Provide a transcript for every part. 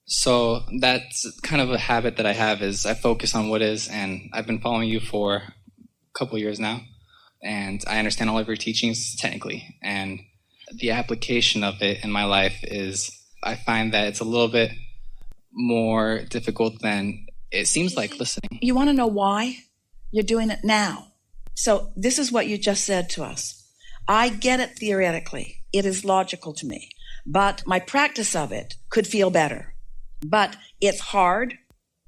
So that's kind of a habit that I have, is I focus on what is, and I've been following you for a couple years now, and I understand all of your teachings technically, and the application of it in my life is, I find that it's a little bit more difficult than it seems like listening. You want to know why? You're doing it now. So this is what you just said to us. I get it theoretically. It is logical to me. But my practice of it could feel better. But it's hard,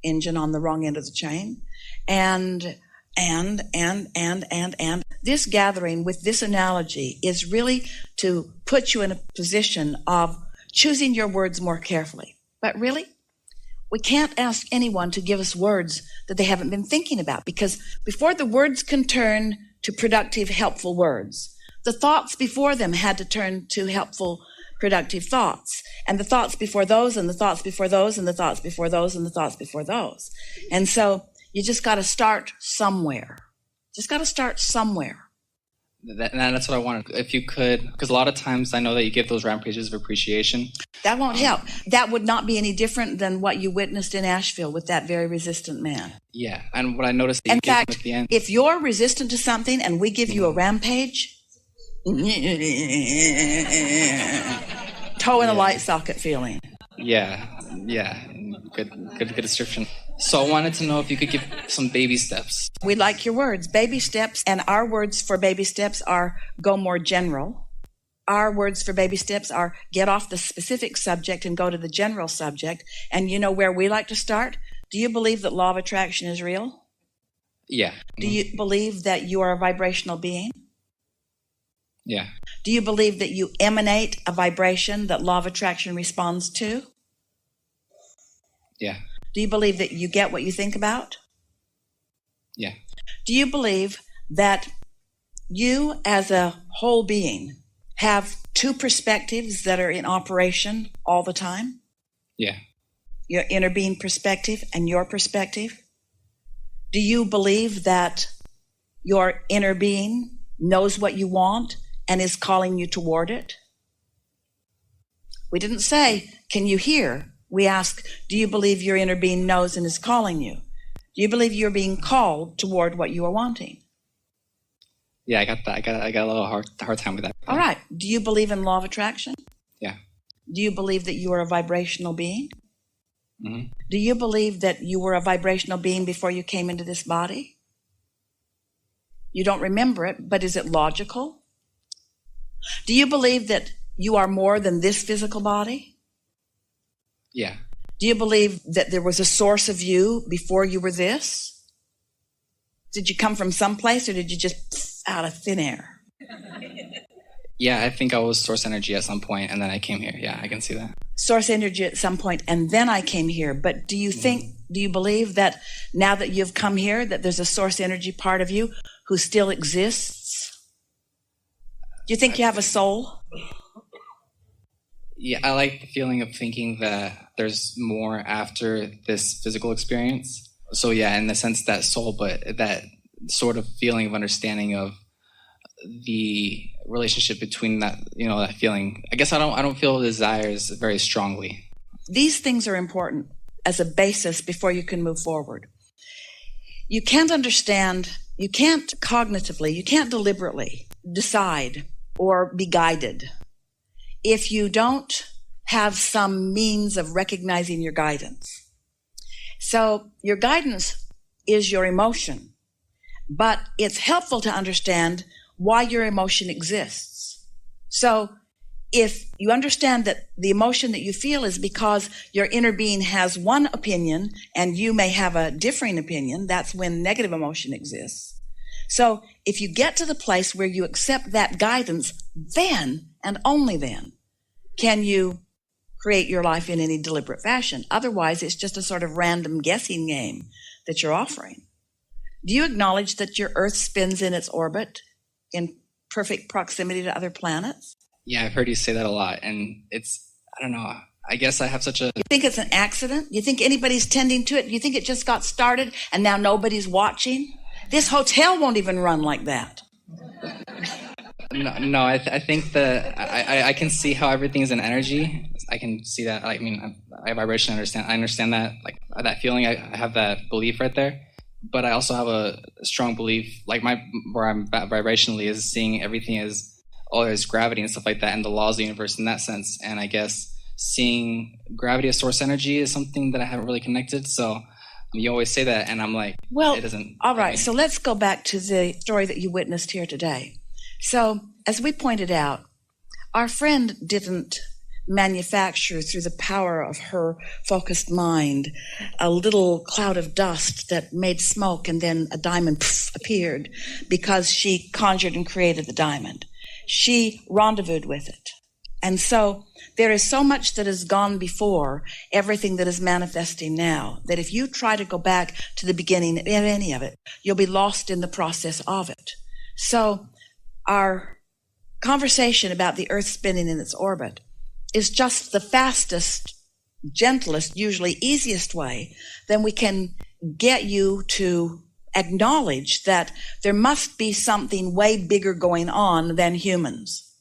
engine on the wrong end of the chain. And this gathering with this analogy is really to put you in a position of choosing your words more carefully. But really, we can't ask anyone to give us words that they haven't been thinking about, because before the words can turn to productive, helpful words, the thoughts before them had to turn to helpful, productive thoughts, and the thoughts before those, and the thoughts before those, and the thoughts before those, and the thoughts before those. And so you just got to start somewhere. Just got to start somewhere. That's what I wanted. If you could, because a lot of times I know that you give those rampages of appreciation. That won't help. That would not be any different than what you witnessed in Asheville with that very resistant man. Yeah, and what I noticed that in you gave fact, him at the end. If you're resistant to something and we give you a rampage, toe in a light socket feeling. Yeah, good description. So I wanted to know if you could give some baby steps. We like your words, baby steps, and our words for baby steps are go more general. Our words for baby steps are get off the specific subject and go to the general subject. And you know where we like to start? Do you believe that law of attraction is real? Yeah. Do you believe that you are a vibrational being? Yeah. Do you believe that you emanate a vibration that law of attraction responds to? Yeah. Do you believe that you get what you think about? Yeah. Do you believe that you as a whole being have two perspectives that are in operation all the time? Yeah. Your inner being perspective and your perspective? Do you believe that your inner being knows what you want and is calling you toward it? We didn't say, can you hear? We ask, do you believe your inner being knows and is calling you? Do you believe you're being called toward what you are wanting? Yeah, I got that. I got a little hard time with that. All right. Do you believe in law of attraction? Yeah. Do you believe that you are a vibrational being? Mm-hmm. Do you believe that you were a vibrational being before you came into this body? You don't remember it, but is it logical? Do you believe that you are more than this physical body? Yeah. Do you believe that there was a source of you before you were this? Did you come from someplace, or did you just out of thin air? Yeah, I think I was source energy at some point, and then I came here. Yeah, I can see that. Source energy at some point, and then I came here. But do you believe that now that you've come here, that there's a source energy part of you who still exists? Do you think you have a soul? Yeah, I like the feeling of thinking that there's more after this physical experience. So yeah, in the sense that soul, but that sort of feeling of understanding of the relationship between that, that feeling. I guess I don't feel desires very strongly. These things are important as a basis before you can move forward. You can't understand, you can't cognitively, you can't deliberately decide or be guided if you don't have some means of recognizing your guidance. So your guidance is your emotion, but it's helpful to understand why your emotion exists. So if you understand that the emotion that you feel is because your inner being has one opinion and you may have a differing opinion, that's when negative emotion exists. So if you get to the place where you accept that guidance, then and only then can you create your life in any deliberate fashion. Otherwise, it's just a sort of random guessing game that you're offering. Do you acknowledge that your Earth spins in its orbit in perfect proximity to other planets? Yeah, I've heard you say that a lot, and I don't know, I guess I have such a... You think it's an accident? You think anybody's tending to it? You think it just got started and now nobody's watching? This hotel won't even run like that. No, I think that I can see how everything is an energy. I can see that. I mean, I vibration understand. I understand that, like that feeling. I have that belief right there. But I also have a strong belief, like where I'm vibrationally, is seeing everything as there's gravity and stuff like that, and the laws of the universe in that sense. And I guess seeing gravity as source energy is something that I haven't really connected. So you always say that, and I'm like, well, it doesn't. All right. So let's go back to the story that you witnessed here today. So as we pointed out, our friend didn't manufacture through the power of her focused mind a little cloud of dust that made smoke and then a diamond appeared because she conjured and created the diamond. She rendezvoused with it. And so there is so much that has gone before everything that is manifesting now that if you try to go back to the beginning of any of it, you'll be lost in the process of it. So our conversation about the earth spinning in its orbit is just the fastest, gentlest, usually easiest way then we can get you to acknowledge that there must be something way bigger going on than humans,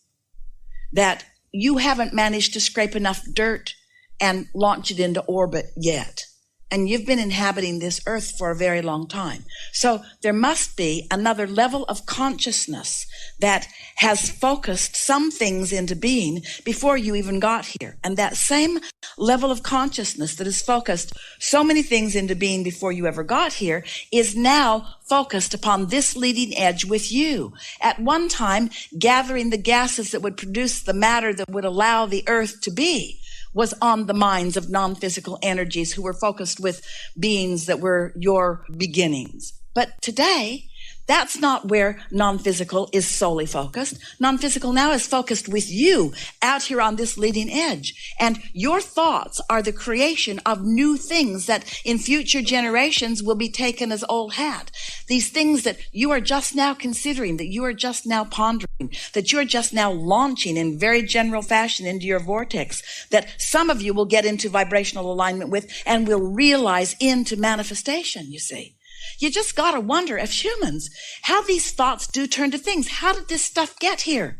that you haven't managed to scrape enough dirt and launch it into orbit yet. And you've been inhabiting this earth for a very long time. So there must be another level of consciousness that has focused some things into being before you even got here. And that same level of consciousness that has focused so many things into being before you ever got here is now focused upon this leading edge with you. At one time, gathering the gases that would produce the matter that would allow the earth to be was on the minds of non-physical energies who were focused with beings that were your beginnings. But today, that's not where non-physical is solely focused. Non-physical now is focused with you out here on this leading edge. And your thoughts are the creation of new things that in future generations will be taken as old hat. These things that you are just now considering, that you are just now pondering, that you're just now launching in very general fashion into your vortex, that some of you will get into vibrational alignment with and will realize into manifestation, you see. You just got to wonder, as humans, how these thoughts do turn to things. How did this stuff get here?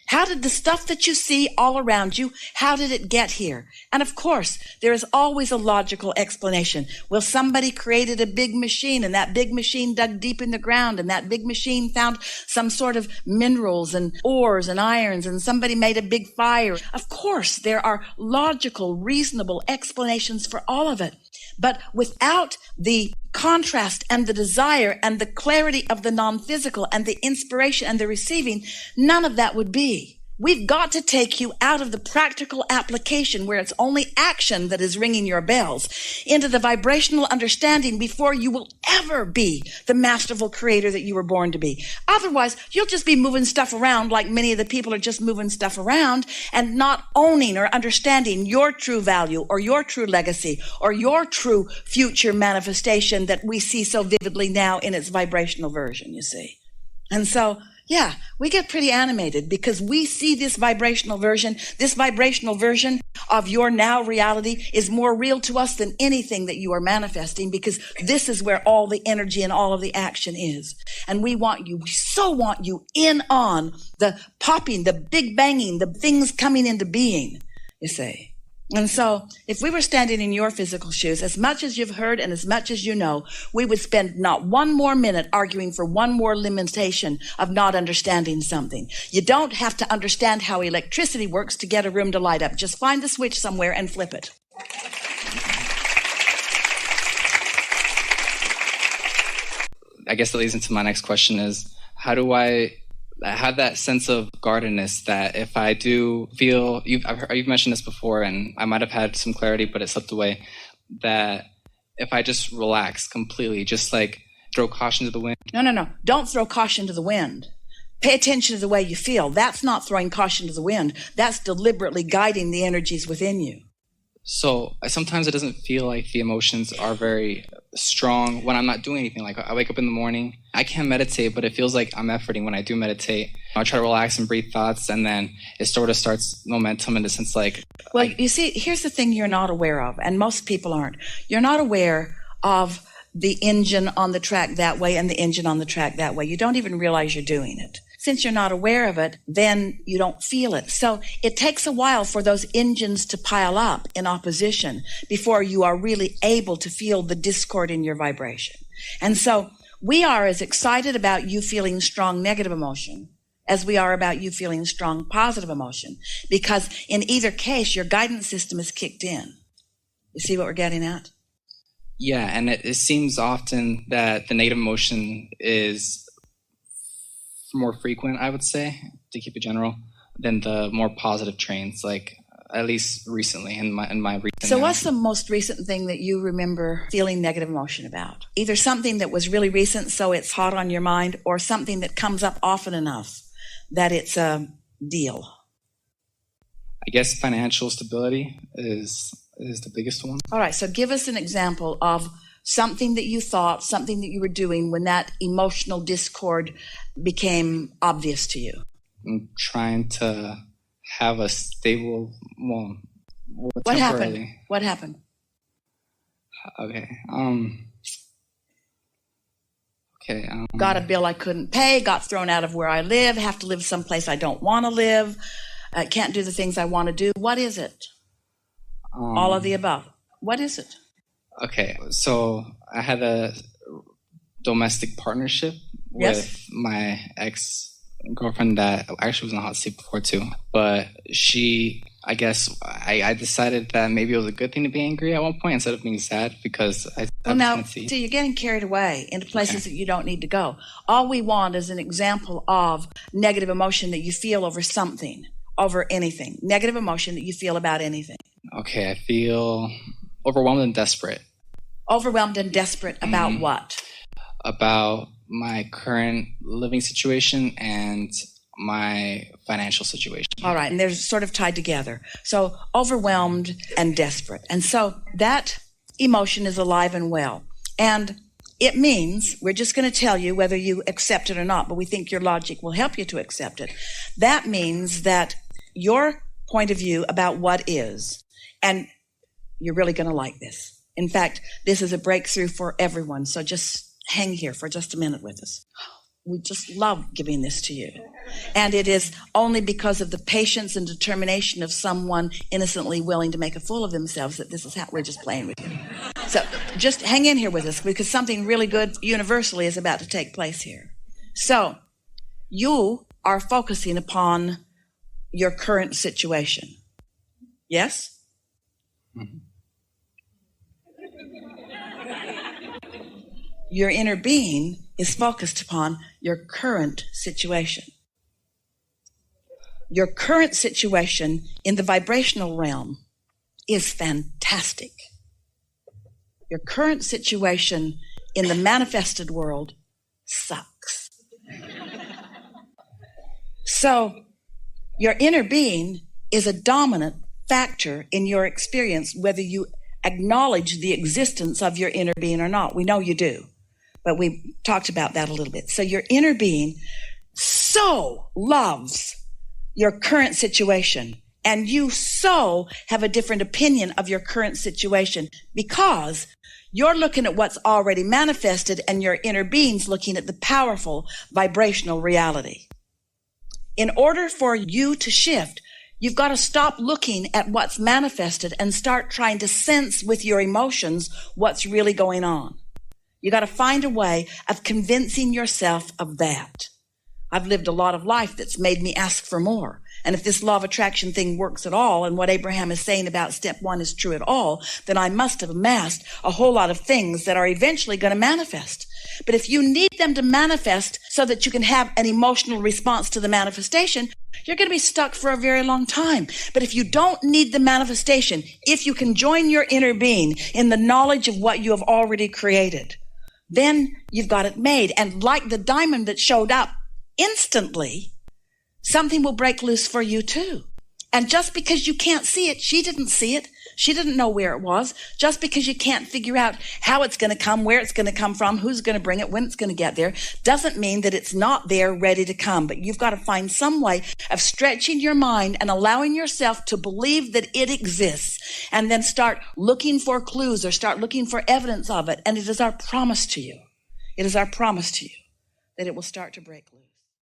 How did the stuff that you see all around you, how did it get here? And of course, there is always a logical explanation. Well, somebody created a big machine, and that big machine dug deep in the ground, and that big machine found some sort of minerals and ores and irons, and somebody made a big fire. Of course, there are logical, reasonable explanations for all of it. But without the contrast and the desire and the clarity of the non-physical and the inspiration and the receiving, none of that would be. We've got to take you out of the practical application where it's only action that is ringing your bells into the vibrational understanding before you will ever be the masterful creator that you were born to be. Otherwise, you'll just be moving stuff around like many of the people are just moving stuff around and not owning or understanding your true value or your true legacy or your true future manifestation that we see so vividly now in its vibrational version, you see. And so, yeah, we get pretty animated because we see this vibrational version of your now reality is more real to us than anything that you are manifesting, because this is where all the energy and all of the action is. And we so want you in on the popping, the big banging, the things coming into being, you see. And so if we were standing in your physical shoes, as much as you've heard and as much as you know, we would spend not one more minute arguing for one more limitation of not understanding something. You don't have to understand how electricity works to get a room to light up. Just find the switch somewhere and flip it. I guess that leads into my next question is, how do I have that sense of guardedness that if I do feel, you've mentioned this before and I might have had some clarity, but it slipped away, that if I just relax completely, just like throw caution to the wind. No. Don't throw caution to the wind. Pay attention to the way you feel. That's not throwing caution to the wind. That's deliberately guiding the energies within you. So sometimes it doesn't feel like the emotions are very strong when I'm not doing anything. Like I wake up in the morning, I can't meditate, but it feels like I'm efforting when I do meditate. I try to relax and breathe thoughts, and then it sort of starts momentum in the sense like... Well, you see, here's the thing you're not aware of, and most people aren't. You're not aware of the engine on the track that way and the engine on the track that way. You don't even realize you're doing it. Since you're not aware of it, then you don't feel it. So it takes a while for those engines to pile up in opposition before you are really able to feel the discord in your vibration. And so we are as excited about you feeling strong negative emotion as we are about you feeling strong positive emotion, because in either case, your guidance system is kicked in. You see what we're getting at? Yeah, and it seems often that the negative emotion is more frequent, I would say, to keep it general, than the more positive traits, like at least recently in my recent. So what's the most recent thing that you remember feeling negative emotion about? Either something that was really recent, so it's hot on your mind, or something that comes up often enough that it's a deal. I guess financial stability is the biggest one. All right, so give us an example of something that you thought, something that you were doing when that emotional discord became obvious to you. I'm trying to have a stable, what happened? What happened? Okay. Got a bill I couldn't pay, got thrown out of where I live, have to live someplace I don't want to live, can't do the things I want to do. What is it? All of the above. What is it? Okay, so I had a domestic partnership with my ex-girlfriend that actually was in the hot seat before too. But I guess I decided that maybe it was a good thing to be angry at one point instead of being sad, because you're getting carried away into places that you don't need to go. All we want is an example of negative emotion that you feel over something, over anything. Negative emotion that you feel about anything. Okay, I feel overwhelmed and desperate. Overwhelmed and desperate about what? About my current living situation and my financial situation. All right, and they're sort of tied together. So overwhelmed and desperate. And so that emotion is alive and well. And it means, we're just going to tell you whether you accept it or not, but we think your logic will help you to accept it. That means that your point of view about what is, and you're really going to like this. In fact, this is a breakthrough for everyone. So just hang here for just a minute with us. We just love giving this to you. And it is only because of the patience and determination of someone innocently willing to make a fool of themselves that this is how we're just playing with you. So just hang in here with us, because something really good universally is about to take place here. So you are focusing upon your current situation. Yes? Mm-hmm. Your inner being is focused upon your current situation. Your current situation in the vibrational realm is fantastic. Your current situation in the manifested world sucks. So your inner being is a dominant factor in your experience, whether you acknowledge the existence of your inner being or not. We know you do, but we talked about that a little bit. So your inner being so loves your current situation, and you so have a different opinion of your current situation because you're looking at what's already manifested, and your inner being's looking at the powerful vibrational reality. In order for you to shift, you've got to stop looking at what's manifested and start trying to sense with your emotions what's really going on. You got to find a way of convincing yourself of that. I've lived a lot of life that's made me ask for more. And if this law of attraction thing works at all, and what Abraham is saying about step 1 is true at all, then I must have amassed a whole lot of things that are eventually going to manifest. But if you need them to manifest so that you can have an emotional response to the manifestation, you're going to be stuck for a very long time. But if you don't need the manifestation, if you can join your inner being in the knowledge of what you have already created, then you've got it made. And like the diamond that showed up instantly, something will break loose for you too. And just because you can't see it, she didn't see it. She didn't know where it was. Just because you can't figure out how it's going to come, where it's going to come from, who's going to bring it, when it's going to get there, doesn't mean that it's not there ready to come. But you've got to find some way of stretching your mind and allowing yourself to believe that it exists, and then start looking for clues or start looking for evidence of it. And it is our promise to you. It is our promise to you that it will start to break loose.